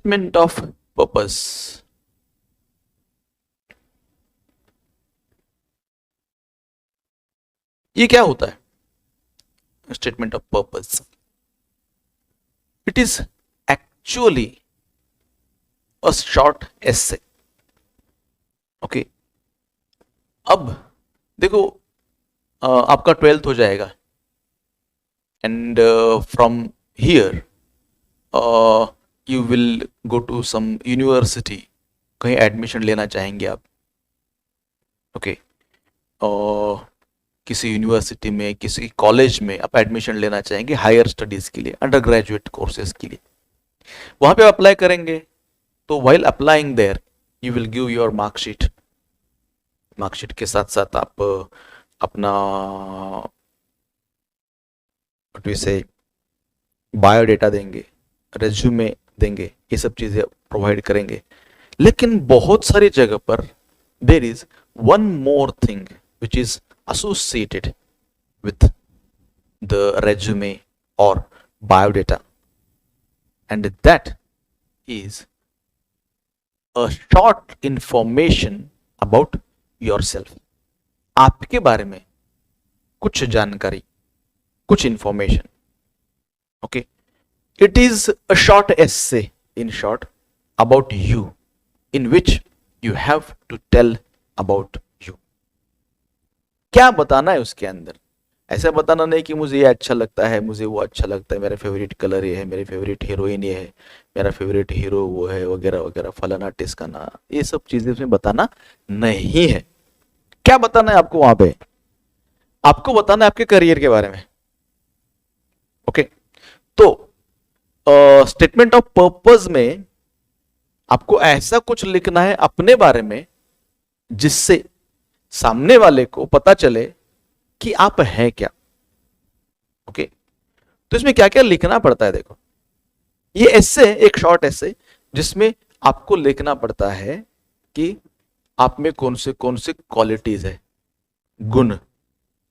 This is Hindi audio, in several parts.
Statement of purpose. ये क्या होता है statement of purpose? It is actually a short essay. Okay, अब देखो आपका 12th हो जाएगा and from here you will go to some university, कहीं एडमिशन लेना चाहेंगे आप। ओके, किसी यूनिवर्सिटी में, किसी कॉलेज में आप एडमिशन लेना चाहेंगे हायर स्टडीज के लिए, अंडर ग्रेजुएट कोर्सेज के लिए। वहां पे अप्लाई करेंगे तो while applying there you will give your marksheet. Marksheet के साथ साथ आप अपना व्हाट वी से बायोडेटा देंगे, रेज्यूमे देंगे, ये सब चीजें प्रोवाइड करेंगे। लेकिन बहुत सारी जगह पर there is one more thing which is associated with the resume or biodata, and that is a short information about yourself। आपके बारे में कुछ जानकारी, कुछ information. Okay, it is a short essay in short about you in which you have to tell about you। क्या बताना है उसके अंदर? ऐसा बताना नहीं कि मुझे ये अच्छा लगता है, मुझे वो अच्छा लगता है, मेरा फेवरेट कलर ये है, मेरी फेवरेट हीरोइन ये है, मेरा फेवरेट हीरो वो है, वगैरह वगैरह, फलाना आर्टिस्ट का नाम, ये सब चीजें उसमें बताना नहीं है। क्या बताना है आपको वहां पे? आपको बताना है आपके करियर के बारे में। ओके, तो स्टेटमेंट ऑफ पर्पस में आपको ऐसा कुछ लिखना है अपने बारे में जिससे सामने वाले को पता चले कि आप हैं क्या। ओके, तो इसमें क्या क्या लिखना पड़ता है? देखो, ये एसे एक शॉर्ट एसे जिसमें आपको लिखना पड़ता है कि आप में कौन से क्वालिटीज है, गुण।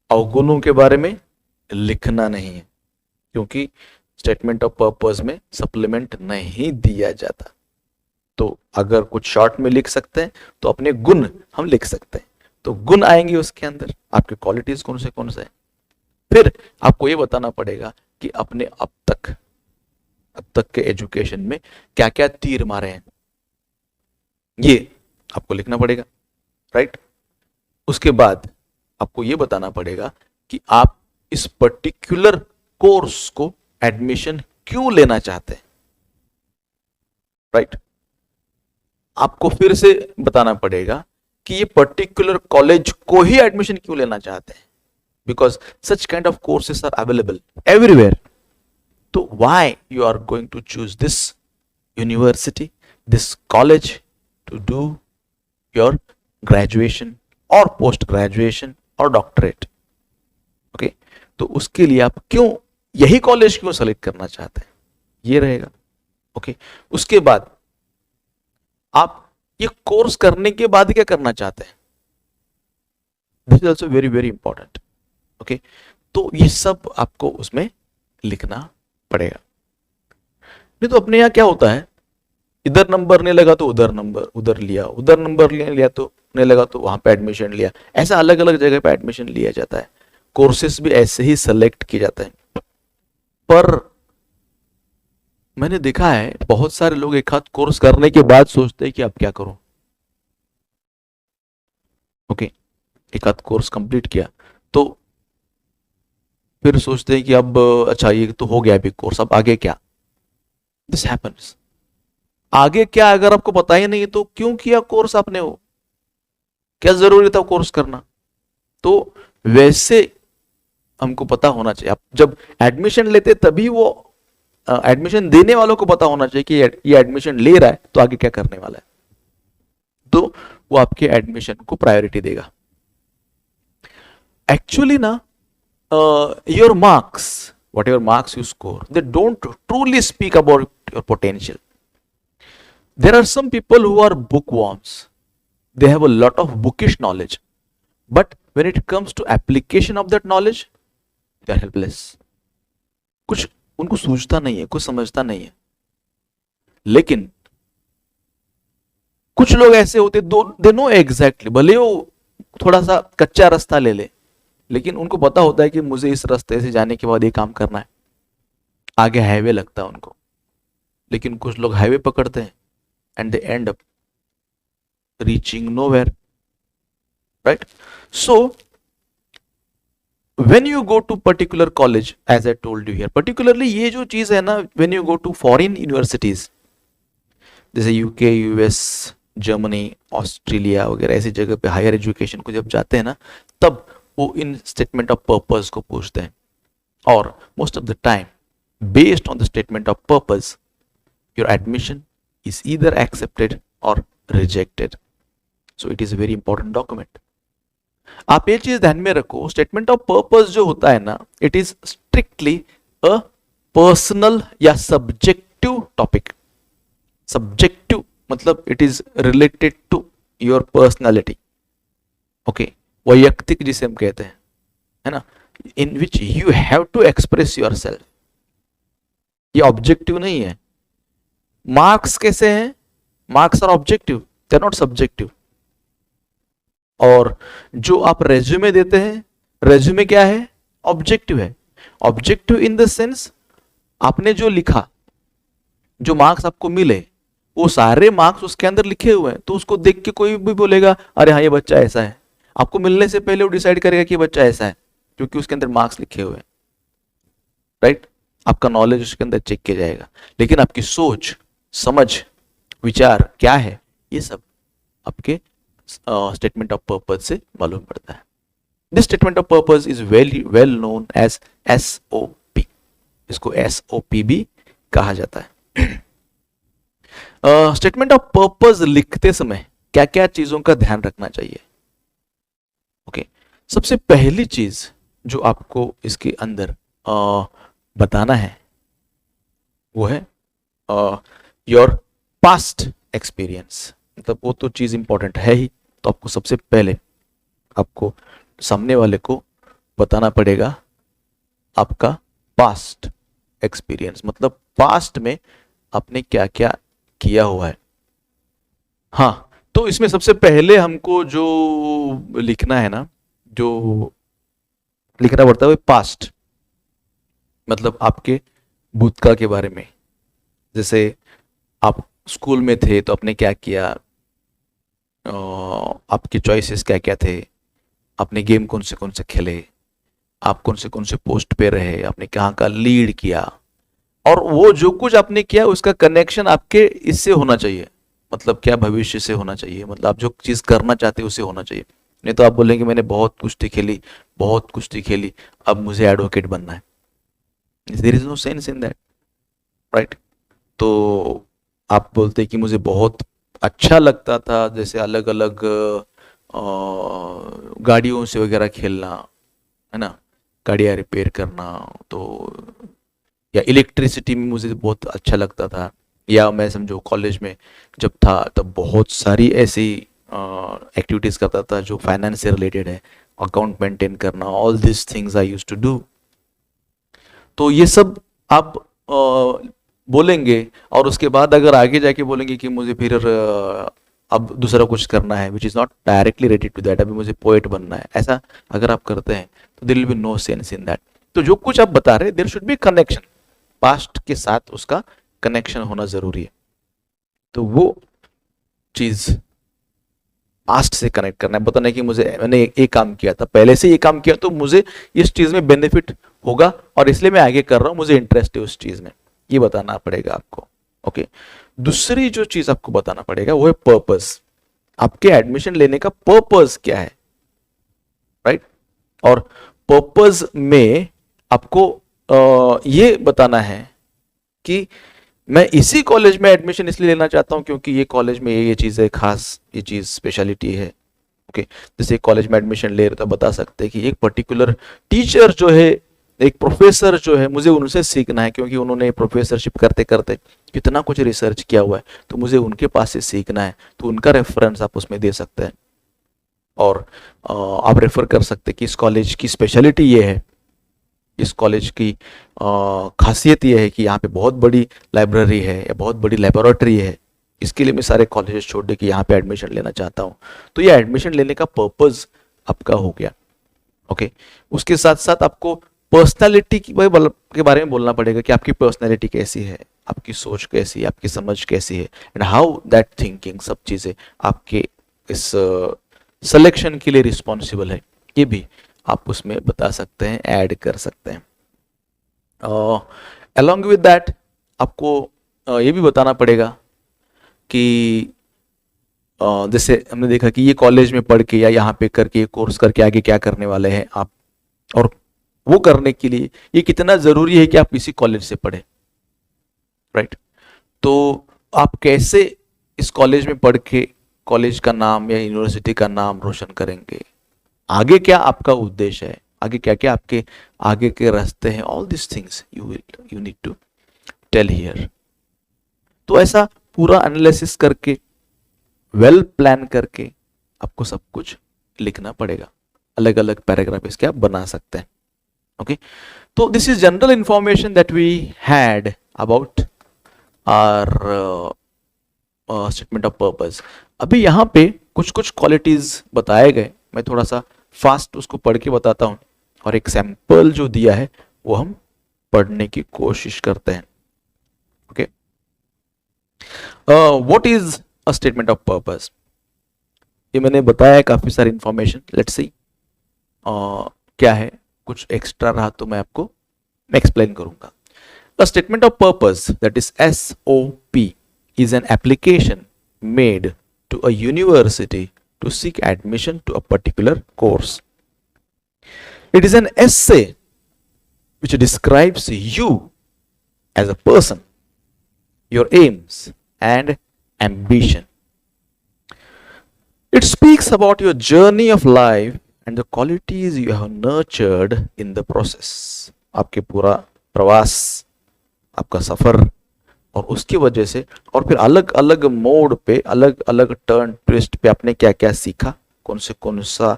अवगुणों के बारे में लिखना नहीं है, क्योंकि स्टेटमेंट ऑफ पर्पस में सप्लीमेंट नहीं दिया जाता। तो अगर कुछ शॉर्ट में लिख सकते हैं तो अपने गुण हम लिख सकते हैं, तो गुण आएंगे उसके अंदर, आपके क्वालिटीज कौन से है। फिर आपको ये बताना पड़ेगा कि अपने अब तक के एजुकेशन में क्या क्या तीर मारे हैं, ये आपको लिखना पड़ेगा, राइट। उसके बाद आपको ये बताना पड़ेगा कि आप इस पर्टिकुलर कोर्स को एडमिशन क्यों लेना चाहते हैं, राइट। आपको फिर से बताना पड़ेगा कि ये पर्टिकुलर कॉलेज को ही एडमिशन क्यों लेना चाहते हैं, because such kind of courses are available everywhere. तो why you are going to choose this university, this college to do your graduation और पोस्ट ग्रेजुएशन और डॉक्टरेट। ओके, तो उसके लिए आप क्यों यही कॉलेज क्यों सेलेक्ट करना चाहते हैं, ये रहेगा। ओके, उसके बाद आप ये कोर्स करने के बाद क्या करना चाहते हैं, this is also very very important. Okay, तो ये सब आपको उसमें लिखना पड़ेगा। नहीं तो अपने यहां क्या होता है, इधर नंबर नहीं लगा तो उधर नंबर उधर लिया, उधर नंबर लिया तो नहीं लगा तो वहां पे एडमिशन लिया, ऐसा अलग अलग जगह पे एडमिशन लिया जाता है। कोर्सेस भी ऐसे ही सेलेक्ट किए जाते हैं। पर मैंने देखा है बहुत सारे लोग एक हाथ कोर्स करने के बाद सोचते हैं कि अब क्या करूं। ओके, एक आध कोर्स कंप्लीट किया तो फिर सोचते हैं कि अब अच्छा ये तो हो गया अभी कोर्स, अब आगे क्या। This happens. आगे क्या अगर आपको पता ही नहीं है तो क्यों किया कोर्स आपने, वो क्या जरूरी था कोर्स करना। तो वैसे हमको पता होना चाहिए, आप जब एडमिशन लेते तभी वो एडमिशन देने वालों को पता होना चाहिए कि ये एडमिशन ले रहा है तो आगे क्या करने वाला है, तो वो आपके एडमिशन को प्रायोरिटी देगा। एक्चुअली ना your marks, whatever marks you score, they don't truly speak about your potential. There are some people who are bookworms, they have a lot of bookish knowledge, but when it comes to application of that knowledge they are helpless। कुछ उनको सूझता नहीं है, कुछ समझता नहीं है। लेकिन कुछ लोग ऐसे होते दे नो एग्जैक्टली, भले वो थोड़ा सा कच्चा रास्ता ले ले, लेकिन उनको पता होता है कि मुझे इस रास्ते से जाने के बाद ये काम करना है, आगे हाईवे लगता है उनको। लेकिन कुछ लोग हाईवे पकड़ते हैं and they and up reaching nowhere, right? So when you go to particular college, as I told you here, particularly ये जो चीज है ना, when you go to foreign universities जैसे यूके, यूएस, जर्मनी, ऑस्ट्रेलिया वगैरह ऐसी जगह पे हायर एजुकेशन को जब जाते हैं ना, तब वो इन स्टेटमेंट ऑफ पर्पस को पूछते हैं, और most of the time based on the statement of purpose your admission is either accepted और rejected. So it is a very important document. आप ये चीज ध्यान में रखो, स्टेटमेंट ऑफ पर्पस जो होता है ना, it is strictly a personal या सब्जेक्टिव टॉपिक। सब्जेक्टिव मतलब it is related to your personality, okay, वैयक्तिक जिसे हम कहते हैं, है ना, in which you have to express yourself. ये ऑब्जेक्टिव नहीं है। मार्क्स कैसे हैं? Marks are objective, they are not subjective. और जो आप रेज्यूमे देते हैं, रेज्यूमे क्या है? ऑब्जेक्टिव है। ऑब्जेक्टिव इन द सेंस आपने जो लिखा, जो मार्क्स आपको मिले, वो सारे मार्क्स उसके अंदर लिखे हुए हैं, तो उसको देख के कोई भी बोलेगा अरे हाँ ये बच्चा ऐसा है। आपको मिलने से पहले वो डिसाइड करेगा कि बच्चा ऐसा है, क्योंकि उसके अंदर मार्क्स लिखे हुए हैं, राइट? आपका नॉलेज उसके अंदर चेक किया जाएगा। लेकिन आपकी सोच, समझ, विचार क्या है, ये सब आपके स्टेटमेंट ऑफ पर्पस से मालूम पड़ता है। This statement of purpose is well known as SOP। इसको SOP भी कहा जाता है। स्टेटमेंट ऑफ पर्पस लिखते समय क्या क्या चीजों का ध्यान रखना चाहिए? ओके, सबसे पहली चीज जो आपको इसके अंदर बताना है वो है योर पास्ट एक्सपीरियंस। मतलब वो तो चीज इंपॉर्टेंट है ही, तो आपको सबसे पहले आपको सामने वाले को बताना पड़ेगा आपका पास्ट एक्सपीरियंस, मतलब पास्ट में आपने क्या क्या किया हुआ है। हाँ, तो इसमें सबसे पहले हमको जो लिखना है ना, जो लिखना पड़ता है वो पास्ट, मतलब आपके भूतकाल के बारे में। जैसे आप स्कूल में थे तो आपने क्या किया, आपके चॉइसेस क्या क्या थे, आपने गेम कौन से खेले, आप कौन से पोस्ट पे रहे, आपने कहाँ का लीड किया, और वो जो कुछ आपने किया उसका कनेक्शन आपके इससे होना चाहिए, मतलब क्या भविष्य से होना चाहिए, मतलब आप जो चीज़ करना चाहते हो उससे होना चाहिए। नहीं तो आप बोलेंगे मैंने बहुत कुश्ती खेली, अब मुझे एडवोकेट बनना है। There is no sense in that, right? तो आप बोलते कि मुझे बहुत अच्छा लगता था जैसे अलग अलग गाड़ियों से वगैरह खेलना, है ना, गाड़ियाँ रिपेयर करना, तो या इलेक्ट्रिसिटी में मुझे बहुत अच्छा लगता था, या मैं समझो कॉलेज में जब था तब बहुत सारी ऐसी एक्टिविटीज़ करता था जो फाइनेंस से रिलेटेड है, अकाउंट मेंटेन करना, all this things I used to do. तो ये सब आप बोलेंगे, और उसके बाद अगर आगे जाके बोलेंगे कि मुझे फिर अब दूसरा कुछ करना है which is not directly related to that, अभी मुझे पोएट बनना है, ऐसा अगर आप करते हैं तो there will be no sense in that. तो जो कुछ आप बता रहे हैं there should be connection, past के साथ उसका कनेक्शन होना जरूरी है। तो वो चीज पास्ट से कनेक्ट करना है, बताना है कि मैंने एक काम किया था, पहले से ये काम किया तो मुझे इस चीज में बेनिफिट होगा और इसलिए मैं आगे कर रहा हूं, मुझे इंटरेस्ट है उस चीज में, ये बताना पड़ेगा आपको। ओके, दूसरी जो चीज आपको बताना पड़ेगा वो है पर्पस। आपके एडमिशन लेने का पर्पस क्या है, राइट? और पर्पस में आपको ये बताना है कि मैं इसी कॉलेज में एडमिशन इसलिए लेना चाहता हूं क्योंकि ये कॉलेज में ये चीज है खास, ये चीज स्पेशलिटी है। ओके, जैसे कॉलेज में एडमिशन ले रहे तो बता सकते हैं कि एक पर्टिकुलर टीचर जो है, एक प्रोफेसर जो है, मुझे उनसे सीखना है क्योंकि उन्होंने प्रोफेसरशिप करते करते कितना कुछ रिसर्च किया हुआ है, तो मुझे उनके पास से सीखना है, तो उनका रेफरेंस आप उसमें दे सकते हैं। और आप रेफर कर सकते हैं कि इस कॉलेज की स्पेशलिटी ये है, इस कॉलेज की खासियत यह है कि यहाँ पे बहुत बड़ी लाइब्रेरी है या बहुत बड़ी लेबोरेटरी है, इसके लिए मैं सारे कॉलेजेस छोड़ दे के यहाँ पे एडमिशन लेना चाहता हूँ, तो ये एडमिशन लेने का पर्पज आपका हो गया। ओके, उसके साथ साथ आपको पर्सनालिटी के बारे में बोलना पड़ेगा कि आपकी पर्सनालिटी कैसी है, आपकी सोच कैसी है, आपकी समझ कैसी है, एंड हाउ दैट थिंकिंग, सब चीजें आपके इस सिलेक्शन के लिए रिस्पॉन्सिबल है, ये भी आप उसमें बता सकते हैं, ऐड कर सकते हैं। अलॉन्ग विद दैट आपको ये भी बताना पड़ेगा कि जैसे हमने देखा कि ये कॉलेज में पढ़ के या यहाँ पे करके ये कोर्स करके आगे क्या करने वाले हैं आप, और वो करने के लिए ये कितना जरूरी है कि आप इसी कॉलेज से पढ़े, राइट। तो आप कैसे इस कॉलेज में पढ़ के कॉलेज का नाम या यूनिवर्सिटी का नाम रोशन करेंगे, आगे क्या आपका उद्देश्य है, आगे क्या क्या आपके आगे के रास्ते हैं, all this things you need to tell here. तो ऐसा पूरा एनालिसिस करके, वेल प्लान करके आपको सब कुछ लिखना पड़ेगा, अलग अलग पैराग्राफ इसके आप बना सकते हैं। ओके, तो this is general information that we had about our statement of purpose. अभी यहाँ पे कुछ कुछ क्वालिटीज बताए गए, मैं थोड़ा सा फास्ट उसको पढ़ के बताता हूँ, और एक सैंपल जो दिया है वो हम पढ़ने की कोशिश करते हैं। Okay, what is a statement of purpose, ये मैंने बताया है काफी सारी इंफॉर्मेशन, लेट्स सी क्या है, कुछ एक्स्ट्रा रहा तो मैं आपको एक्सप्लेन करूंगा। A statement of purpose, that is SOP, is an application made to a university to seek admission to a particular course. It is an essay which describes you as a person, your aims and ambition. It speaks about your journey of life and the qualities you have nurtured in the process. आपके पूरा प्रवास, आपका सफर, और उसकी वजह से, और फिर अलग अलग मोड पे, अलग अलग टर्न ट्विस्ट पे आपने क्या क्या सीखा, कौन सा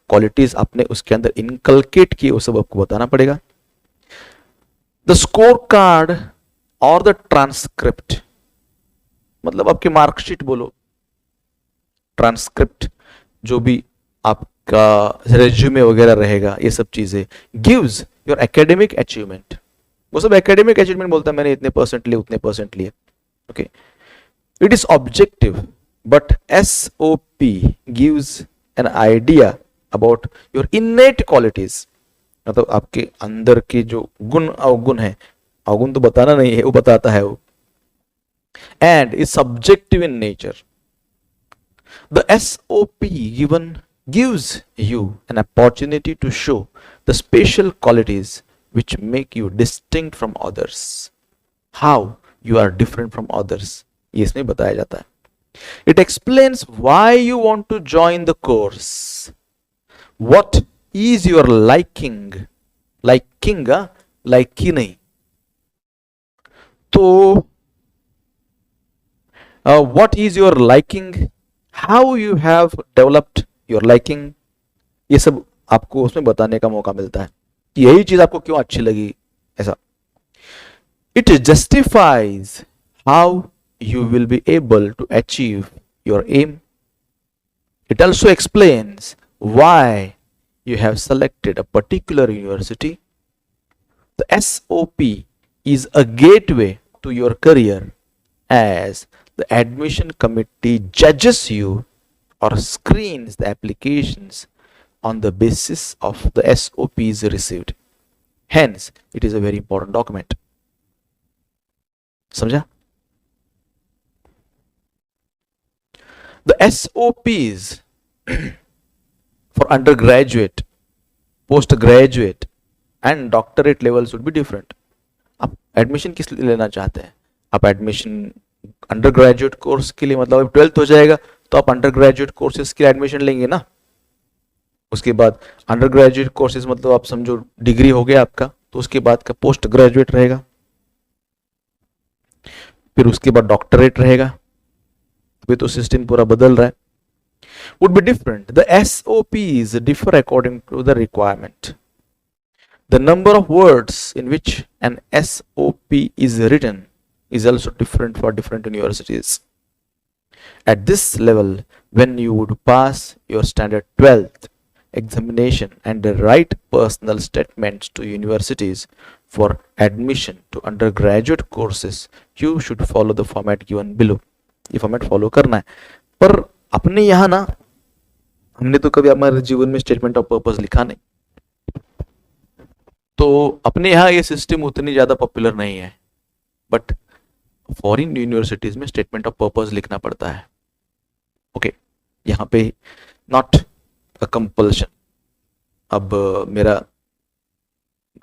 क्वालिटीज आपने उसके अंदर इनकलकेट की, वो सब आपको बताना पड़ेगा। द स्कोर कार्ड और द ट्रांसक्रिप्ट, मतलब आपकी मार्कशीट बोलो, ट्रांसक्रिप्ट जो भी आपका रेज्यूमे वगैरह रहेगा, ये सब चीजें गिव्स योर एकेडमिक अचीवमेंट, वो सब एकेडमिक अचीवमेंट बोलता है, मैंने इतने परसेंट लिए, उतने परसेंट लिए। Okay, it is objective but SOP gives an idea about your इनेट qualities, मतलब आपके अंदर के जो गुण अवगुण है, अवगुण तो बताना नहीं है, वो बताता है वो, and is subjective in nature. The SOP given gives you an opportunity to show the special qualities which make you distinct from others. How you are different from others, ये इसमें बताया जाता है। It explains why you want to join the course. What is your liking? Liking, liking नहीं। तो what is your liking? How you have developed your liking, ये सब आपको उसमें बताने का मौका मिलता है, यही चीज आपको क्यों अच्छी लगी, ऐसा। It justifies how you will be able to achieve your aim. It also explains why you have selected a particular university. The SOP is a gateway to your career, as the admission committee judges you or screens the applications on the basis of the SOPs received. Hence, it is a very important document. समझा? The SOPs for undergraduate, postgraduate and doctorate levels would be different. आप एडमिशन किस लिए लेना चाहते हैं? आप एडमिशन अंडर ग्रेजुएट कोर्स के लिए, मतलब 12th हो जाएगा तो आप अंडर ग्रेजुएट कोर्सेज के लिए एडमिशन लेंगे ना। उसके बाद अंडर ग्रेजुएट कोर्सेज मतलब आप समझो डिग्री हो गया आपका, तो उसके बाद का पोस्ट ग्रेजुएट रहेगा, फिर उसके बाद डॉक्टरेट रहेगा। अभी तो सिस्टम पूरा बदल रहा है। Would be different, the SOPs differ according to the requirement. The number of words in which an SOP is written is also different for different universities. At this level, when you would pass your standard 12th examination and write personal statements to universities for admission to undergraduate courses, you should follow the format given below. ये फॉर्मेट फॉलो करना है. पर अपने यहाँ ना, हमने तो कभी हमारे जीवन में स्टेटमेंट ऑफ पर्पस लिखा नहीं, तो अपने यहाँ ये सिस्टम उतनी ज्यादा पॉपुलर नहीं है. बट फॉरेन यूनिवर्सिटीज में स्टेटमेंट ऑफ पर्पस लिखना पड़ता है. ओके, यहाँ पे नॉट अ कंपल्शन. अब मेरा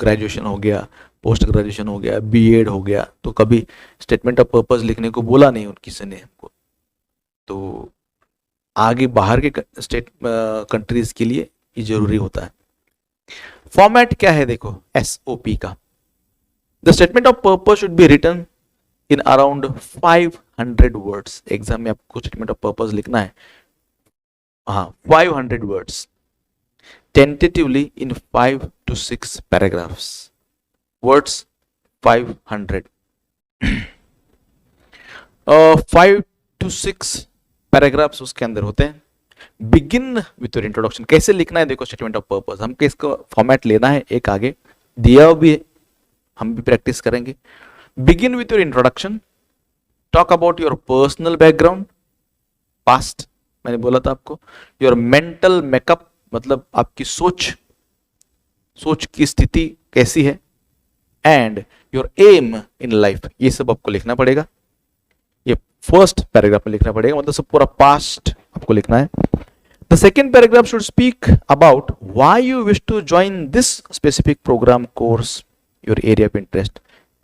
ग्रेजुएशन हो गया, पोस्ट ग्रेजुएशन हो गया, बीएड हो गया, तो कभी स्टेटमेंट ऑफ पर्पस लिखने को बोला नहीं उन किसी ने हमको. तो आगे बाहर के स्टेट कंट्रीज के लिए ये जरूरी होता है. फॉर्मेट क्या है देखो, एसओपी का. The statement of purpose should be written in around 500 words. Exam में आपको स्टेटमेंट ऑफ पर्पस लिखना है, हाँ 500 words, tentatively in 5 to 6 paragraphs. Words 500. 5 to 6 paragraphs उसके अंदर होते हैं. Begin with your introduction. कैसे लिखना है देखो स्टेटमेंट ऑफ पर्पस, हमको इसका फॉर्मेट लेना है, एक आगे दिया भी, हम भी प्रैक्टिस करेंगे. Begin with your introduction. Talk about your personal background, past मैंने बोला था आपको. योर मेंटल मेकअप, मतलब आपकी सोच की स्थिति कैसी है. And your aim in life, ये सब आपको लिखना पड़ेगा. ये फर्स्ट पैराग्राफ में लिखना पड़ेगा, मतलब सब पूरा पास्ट आपको लिखना है. The second paragraph should speak about why you wish to join this specific program, course, your area of interest.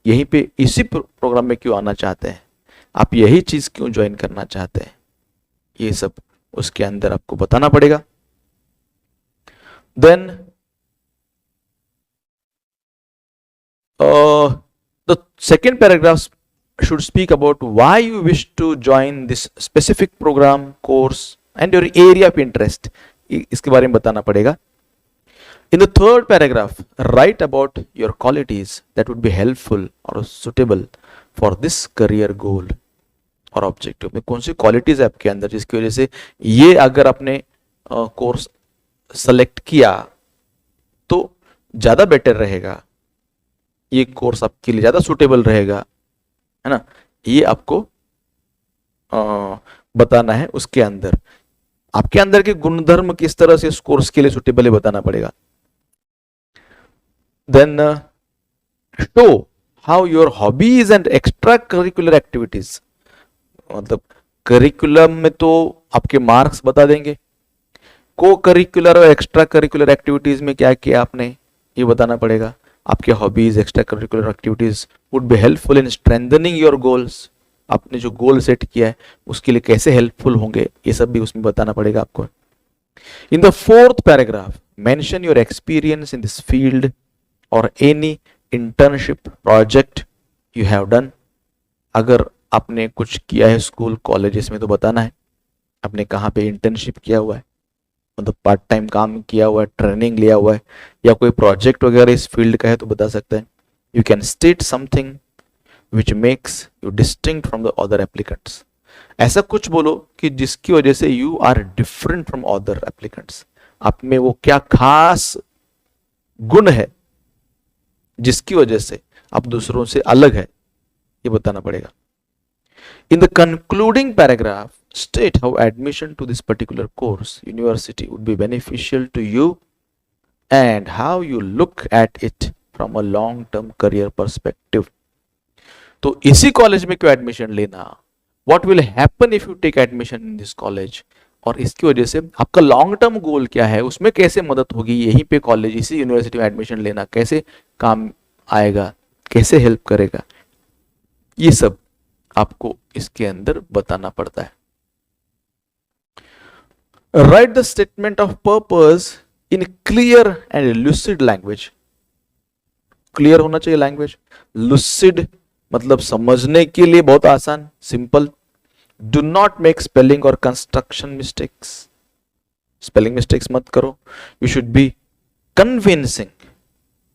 यहीं पे इसी प्रोग्राम में क्यों आना चाहते हैं आप, यही चीज क्यों ज्वाइन करना चाहते हैं, ये सब उसके अंदर आपको बताना पड़ेगा. Then the second paragraph should speak about why you wish to join this specific program, course and your area of interest. इसके बारे में बताना पड़ेगा. In the third paragraph, write about your qualities that would be helpful or suitable for this career goal और objective. में कौन सी qualities है आपके अंदर जिसकी वजह से ये अगर आपने कोर्स सेलेक्ट किया तो ज्यादा बेटर रहेगा, ये कोर्स आपके लिए ज्यादा सुटेबल रहेगा, है ना. ये आपको बताना है. उसके अंदर आपके अंदर के गुणधर्म किस तरह से इस कोर्स के लिए सुटेबल है बताना पड़ेगा. Then show how your hobbies and extra curricular activities. मतलब करिकुलम में तो आपके मार्क्स बता देंगे, को करिकुलर और एक्स्ट्रा करिकुलर एक्टिविटीज में क्या किया आपने ये बताना पड़ेगा. आपके hobbies, extra curricular activities would be helpful in strengthening your goals. आपने जो गोल सेट किया है उसके लिए कैसे हेल्पफुल होंगे, ये सब भी उसमें बताना पड़ेगा आपको. In the fourth paragraph, mention your experience in this field और any internship project you have done. अगर आपने कुछ किया है स्कूल कॉलेजेस में तो बताना है आपने कहाँ पे इंटर्नशिप किया हुआ है, मतलब पार्ट टाइम काम किया हुआ है, ट्रेनिंग लिया हुआ है, या कोई प्रोजेक्ट वगैरह इस फील्ड का है तो बता सकते हैं. You can state something which makes you distinct from the other applicants. ऐसा कुछ बोलो कि जिसकी वजह से you are different from other applicants. आप में वो क्या खास गुण है जिसकी वजह से आप दूसरों से अलग है, ये बताना पड़ेगा. In the concluding paragraph, state how admission to this particular course, university would be beneficial to you and how you look at it from a long-term career perspective. तो इसी कॉलेज में क्यों एडमिशन लेना, what will happen if you take admission in this college, और इसकी वजह से आपका लॉन्ग टर्म गोल क्या है, उसमें कैसे मदद होगी, यहीं पे कॉलेज इसी यूनिवर्सिटी में एडमिशन लेना कैसे काम आएगा, कैसे हेल्प करेगा, ये सब आपको इसके अंदर बताना पड़ता है. Right the statement of purpose in clear and lucid language. Clear होना चाहिए लैंग्वेज, लूसिड मतलब समझने के लिए बहुत आसान, simple. Do not make spelling और कंस्ट्रक्शन मिस्टेक्स. स्पेलिंग मिस्टेक्स मत करो. यू शुड बी कन्विंसिंग,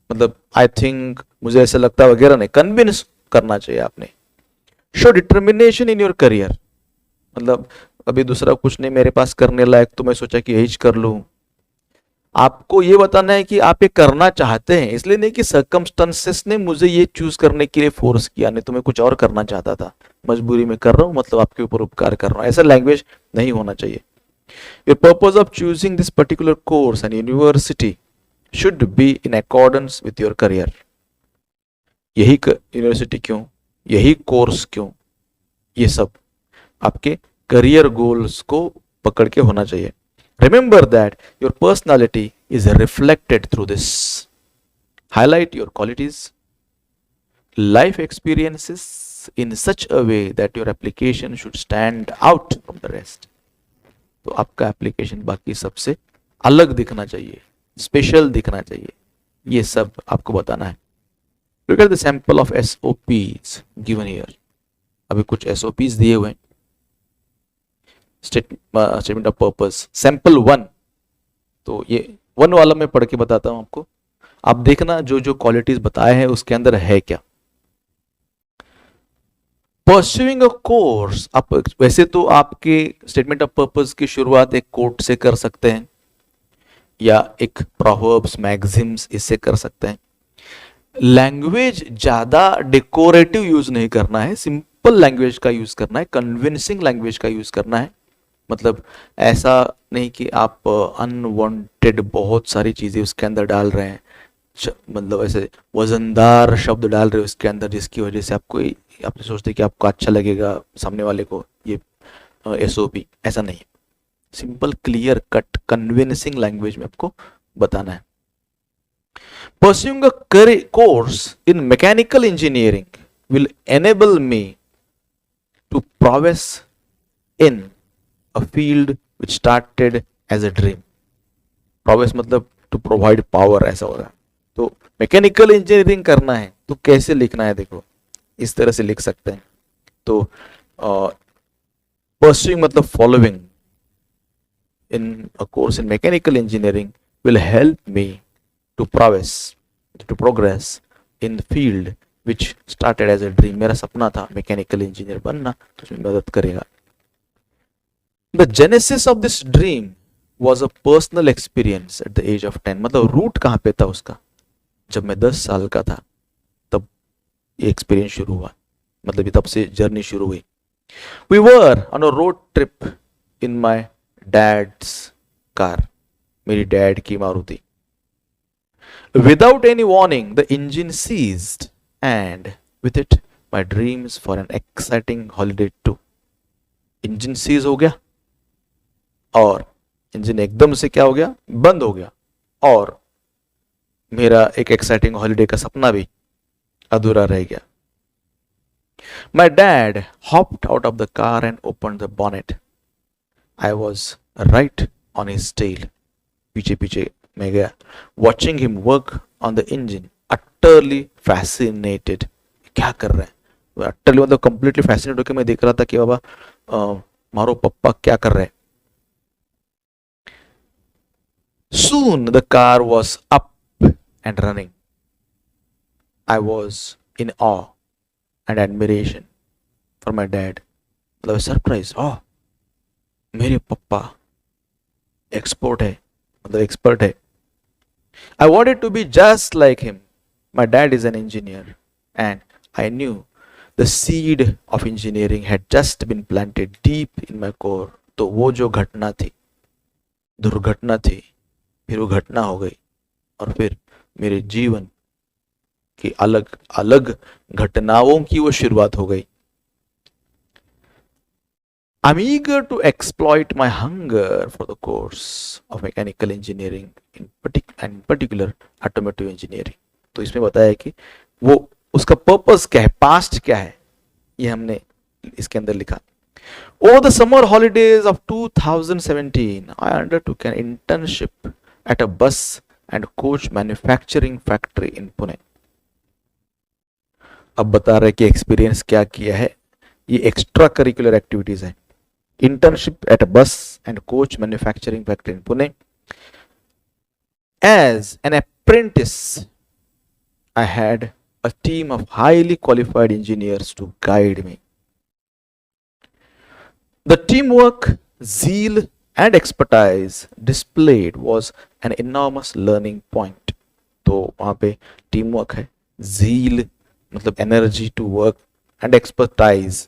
मतलब आई थिंक, मुझे ऐसा लगता है वगैरह नहीं, कन्विंस करना चाहिए आपने. Show determination in your career, मतलब अभी दूसरा कुछ नहीं मेरे पास करने लायक, तो मैं सोचा कि यही कर लूं। आपको ये बताना है कि आप ये करना चाहते हैं, इसलिए नहीं कि सर्कमस्टेंसेस ने मुझे ये चूज करने के लिए फोर्स किया, नहीं तो मैं कुछ और करना चाहता था, मजबूरी में कर रहा हूं, मतलब आपके ऊपर उपकार कर रहा हूं, ऐसा लैंग्वेज नहीं होना चाहिए। Your purpose of choosing this particular course and university should be in accordance with your career. यही यूनिवर्सिटी क्यों, यही कोर्स क्यों, ये सब आपके करियर गोल्स को पकड़ के होना चाहिए। Remember that your personality is reflected through this. Highlight your qualities, life experiences in such a way that your application should stand out from the rest. तो आपका एप्लीकेशन बाकी सबसे अलग दिखना चाहिए, स्पेशल दिखना चाहिए, ये सब आपको बताना है। Look at the sample of SOPs given here. अभी कुछ SOPs दिए हुए हैं। स्टेटमेंट ऑफ पर्पस सैंपल 1, तो ये 1 वाला मैं पढ़ के बताता हूं आपको, आप देखना जो जो क्वालिटीज बताए हैं उसके अंदर है क्या। परस्यूइंग अ कोर्स, आप वैसे तो आपके स्टेटमेंट ऑफ पर्पस की शुरुआत एक कोट से कर सकते हैं या एक प्रोवर्ब्स मैगजिम्स इससे कर सकते हैं। लैंग्वेज ज्यादा डेकोरेटिव यूज नहीं करना है, सिंपल लैंग्वेज का यूज करना है, कन्विंसिंग लैंग्वेज का यूज करना है। मतलब ऐसा नहीं कि आप अनवांटेड बहुत सारी चीजें उसके अंदर डाल रहे हैं, मतलब ऐसे वजनदार शब्द डाल रहे हो उसके अंदर जिसकी वजह से आपको आपने सोचते कि आपको अच्छा लगेगा सामने वाले को ये एसओपी, ऐसा नहीं है। Simple clear cut convincing language में आपको बताना है। Pursuing a course in mechanical engineering will enable me to progress in a field which started as a dream. Progress मतलब to provide power ऐसा होगा। तो मैकेनिकल इंजीनियरिंग करना है तो कैसे लिखना है, देखो इस तरह से लिख सकते हैं। तो pursuing मतलब following in a course in mechanical engineering will help me to progress in the field which started as a dream. मेरा सपना था मैकेनिकल इंजीनियर बनना, तो उसमें मदद करेगा। The genesis of this dream was a personal experience at the age of 10. मतलब रूट कहाँ पे था उसका, जब मैं 10 साल का था तब ये एक्सपीरियंस शुरू हुआ, मतलब तब से जर्नी शुरू हुई। We were on a road trip in my dad's car. मेरी डैड की Maruti. Without any warning, the engine seized, and with it, my dreams for an exciting holiday too. Engine seize हो गया और इंजन एकदम से क्या हो गया, बंद हो गया, और मेरा एक एक्साइटिंग हॉलिडे का सपना भी अधूरा रह गया। My dad hopped out of the car and opened the bonnet. I was right on his tail. पीछे पीछे मैं गया, watching him work on the engine, utterly fascinated. क्या कर रहे हैं, utterly मतलब completely fascinated होकर मैं देख रहा था कि बाबा मारो पप्पा क्या कर रहे हैं। Soon the car was up and running. I was in awe and admiration for my dad. मतलब सरप्राइज, मेरे पप्पा एक्सपर्ट है, मतलब एक्सपर्ट है। I wanted to be just like him. My dad is an engineer, and I knew the seed of engineering had just been planted deep in my core. तो वो जो घटना थी, दुर्घटना थी, फिर वो घटना हो गई और फिर मेरे जीवन की अलग अलग घटनाओं की वो शुरुआत हो गई। I'm eager to exploit my hunger for the course of mechanical engineering in particular automotive engineering. तो इसमें बताया कि वो उसका पर्पस क्या है, पास्ट क्या है, ये हमने इसके अंदर लिखा। Over the summer holidays of 2017, I undertook an internship at a bus and coach manufacturing factory in Pune. अब बता रहे कि एक्सपीरियंस क्या किया है, ये एक्स्ट्रा करिकुलर एक्टिविटीज है। Internship at a bus and coach manufacturing factory in Pune. As an apprentice, I had a team of highly qualified engineers to guide me. The teamwork, zeal, and expertise displayed was an enormous learning point. तो वहां पे टीम वर्क है, zeal मतलब energy to work, and expertise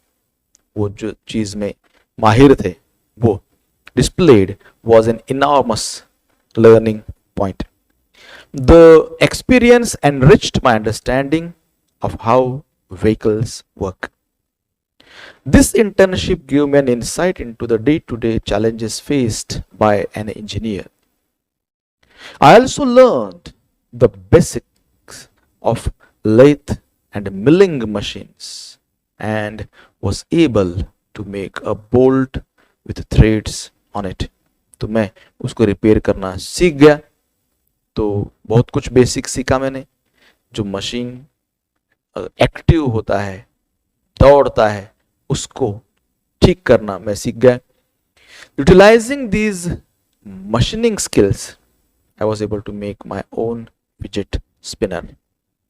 वो जो चीज में माहिर थे वो, displayed was an enormous learning point. The experience enriched my understanding of how vehicles work. This internship gave me an insight into the day-to-day challenges faced by an engineer. I also learned the basics of lathe and milling machines and was able to make a bolt with threads on it. तो मैं उसको रिपेयर करना सीख गया. तो बहुत कुछ बेसिक सीखा मैंने. जो मशीन एक्टिव होता है, दौड़ता है, उसको ठीक करना मैं सीख गया. Utilising these machining skills I was able to make my own fidget spinner.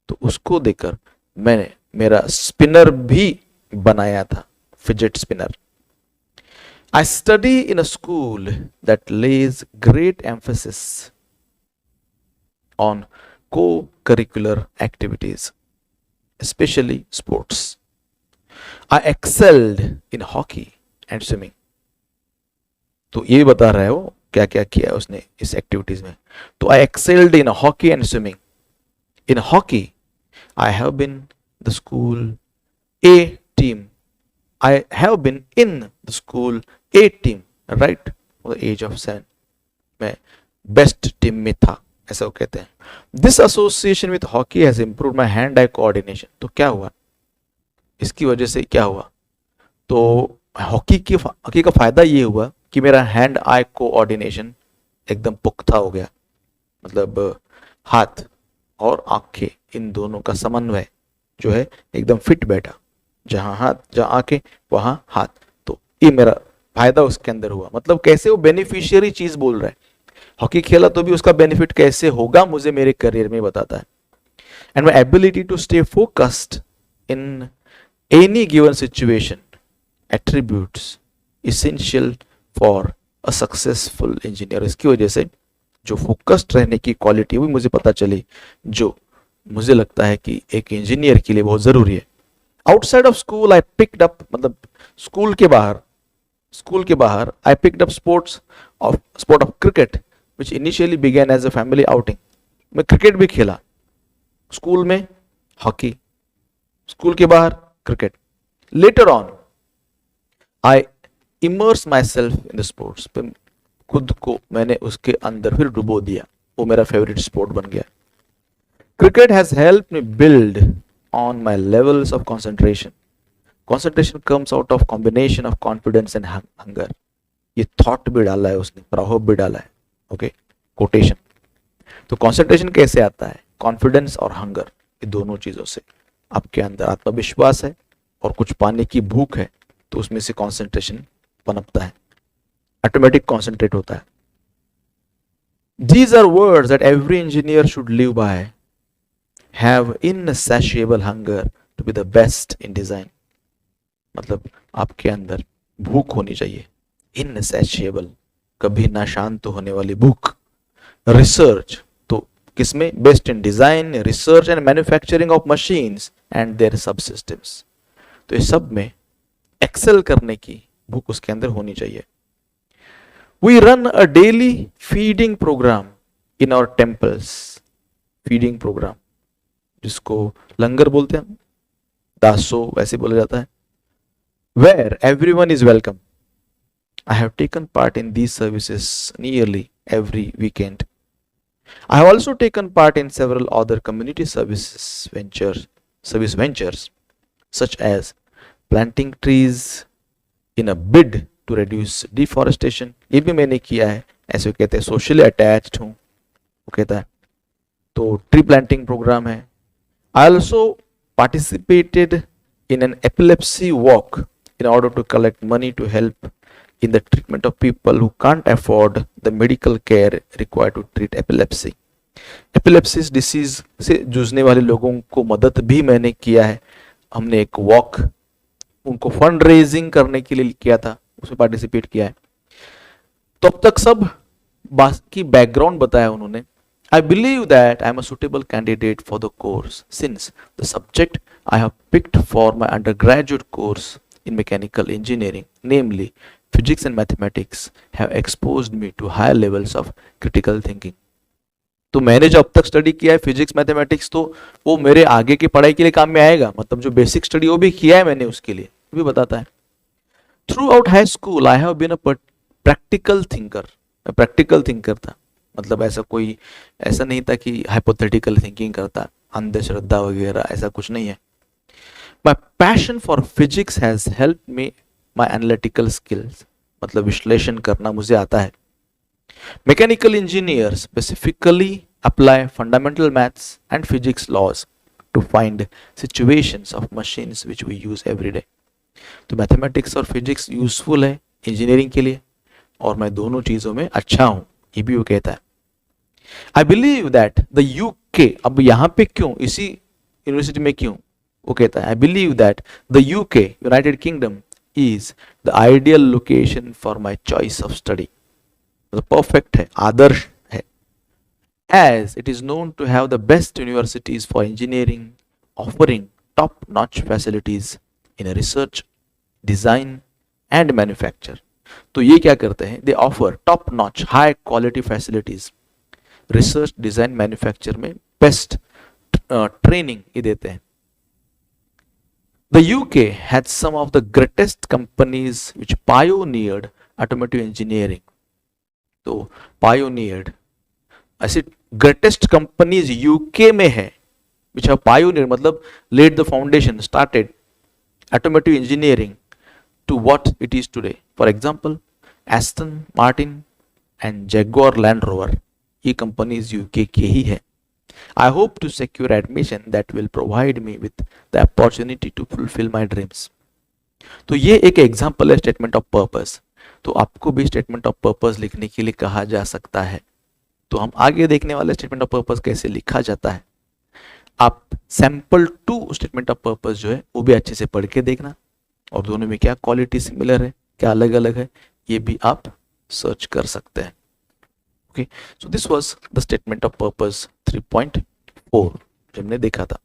तो उसको देखकर मैंने मेरा स्पिनर भी बनाया था, fidget spinner. I study in a school that lays great emphasis on co-curricular activities, especially sports. I excelled in hockey and swimming. तो ये बता रहा है वो क्या क्या किया उसने इस एक्टिविटीज में. तो I excelled in hockey and swimming. In hockey, I have been the school A team. I have been in the school A team, right? For the age of 7. मैं बेस्ट टीम में था, ऐसा वो कहते हैं. This association with hockey has improved my hand-eye coordination. तो क्या हुआ इसकी वजह से, क्या हुआ? तो हॉकी का फायदा ये हुआ कि मेरा हैंड आई कोऑर्डिनेशन एकदम पुख्ता हो गया. मतलब हाथ और आंखें, इन दोनों का समन्वय जो है एकदम फिट बैठा. जहां हाथ, जहां आंखें, वहां हाथ. तो ये मेरा फायदा उसके अंदर हुआ. मतलब कैसे वो बेनिफिशियरी चीज बोल रहा है. हॉकी खेला तो भी उसका बेनिफिट कैसे होगा मुझे मेरे करियर में बताता है. And my ability to stay focused in any given situation attributes essential for a successful engineer. इसकी वजह से जो फोकस्ड रहने की क्वालिटी भी मुझे पता चली, जो मुझे लगता है कि एक इंजीनियर के लिए बहुत जरूरी है. Outside of school I picked up, मतलब स्कूल के बाहर I picked up sport of cricket which initially began as a family outing. मैं क्रिकेट भी खेला. स्कूल में हॉकी, स्कूल के बाहर cricket. Later on I immerse myself in the sports. खुद को मैंने उसके अंदर फिर डुबो दिया, वो मेरा फेवरेट स्पोर्ट बन गया. Cricket has helped me build on my levels of concentration. Concentration comes out of combination of confidence and hunger. ये thought भी डाला है उसने, प्रभाव भी डाला है. Okay, quotation. तो concentration कैसे आता है? Confidence और hunger, ये दोनों चीजों से. आपके अंदर आत्मविश्वास है और कुछ पाने की भूख है, तो उसमें से concentration पनपता है, ऑटोमेटिक concentrate होता है. These are words that every engineer should live by. Have insatiable hunger to be the best in design. मतलब आपके अंदर भूख होनी चाहिए, insatiable, कभी ना शांत होने वाली भूख. रिसर्च, तो किसमें? Best in design, research and manufacturing of machines and their subsystems. तो इस सब में एक्सेल करने की भूख उसके अंदर होनी चाहिए. We run a daily feeding program in our temples. Feeding program जिसको लंगर बोलते हैं, दासो वैसे बोला जाता है. Where everyone is welcome. I have taken part in these services nearly every weekend. I have also taken part in several other community service ventures such as planting trees in a bid to reduce deforestation. ये भी मैंने किया है, ऐसे कहते हैं सोशली अटैच्ड हूं, वो कहता है. तो ट्री प्लांटिंग प्रोग्राम है. I also participated in an epilepsy walk in order to collect money to help in the treatment of people who can't afford the medical care required to treat epilepsy. Epilepsy disease से जूझने वाले लोगों को मदद भी मैंने किया है. हमने एक वॉक उनको फंड रेजिंग करने के लिए किया था, उसमें पार्टिसिपेट किया है। तो अब तक सब बाकी बैकग्राउंड बताया उन्होंने। I believe that I am a suitable candidate for the course since the subject I have picked for my undergraduate course in mechanical engineering, namely physics and mathematics, have exposed me to higher levels of critical thinking. तो मैंने जो अब तक स्टडी किया है फिजिक्स मैथमेटिक्स, तो वो मेरे आगे की पढ़ाई के लिए काम में आएगा। मतलब जो बेसिक स्टडी वो भी किया है मैंने उसके लिए, भी बताता है। Throughout high school I have been a practical thinker. मैं प्रैक्टिकल थिंकर था, मतलब ऐसा नहीं था कि हाइपोथेटिकल थिंकिंग करता, अंधश्रद्धा वगैरह ऐसा कुछ नहीं है। My passion for physics has help me my analytical skills, मतलब विश्लेषण करना मुझे आता है। Mechanical engineers specifically apply fundamental maths and physics laws to find situations of machines which we use every day. तो मैथमेटिक्स और फिजिक्स यूजफुल है इंजीनियरिंग के लिए, और मैं दोनों चीजों में अच्छा हूं, ये भी वो कहता है। I believe that the UK, अब यहां पे क्यों, इसी यूनिवर्सिटी में क्यों, वो कहता है I believe that the UK United kingdom is the ideal location for my choice of study. Perfect है, आदर्श है, as it is known to have the best universities for engineering offering top notch facilities in research, design and manufacture. तो ये क्या करते हैं, they offer top notch high quality facilities, research, design, manufacture में best training ये देते हैं। The UK had some of the greatest companies which pioneered automotive engineering. तो पायोनियर्ड, ऐसी ग्रेटेस्ट कंपनीज यूके में है विच हैव पायोनियर, मतलब led the foundation, started automotive engineering to what it is today. For example Aston Martin and Jaguar Land Rover, ये कंपनीज यूके के ही है। I hope to secure admission that will provide me with the opportunity to fulfil my dreams. तो ये एक एग्जाम्पल है स्टेटमेंट ऑफ पर्पस। तो आपको भी स्टेटमेंट ऑफ पर्पस लिखने के लिए कहा जा सकता है। तो हम आगे देखने वाले स्टेटमेंट ऑफ पर्पस कैसे लिखा जाता है। आप सैंपल 2 स्टेटमेंट ऑफ पर्पस जो है वो भी अच्छे से पढ़ के देखना, और दोनों में क्या क्वालिटी सिमिलर है, क्या अलग अलग है, ये भी आप सर्च कर सकते हैं। Okay, so this was the statement of purpose 3.4 जो हमने देखा था।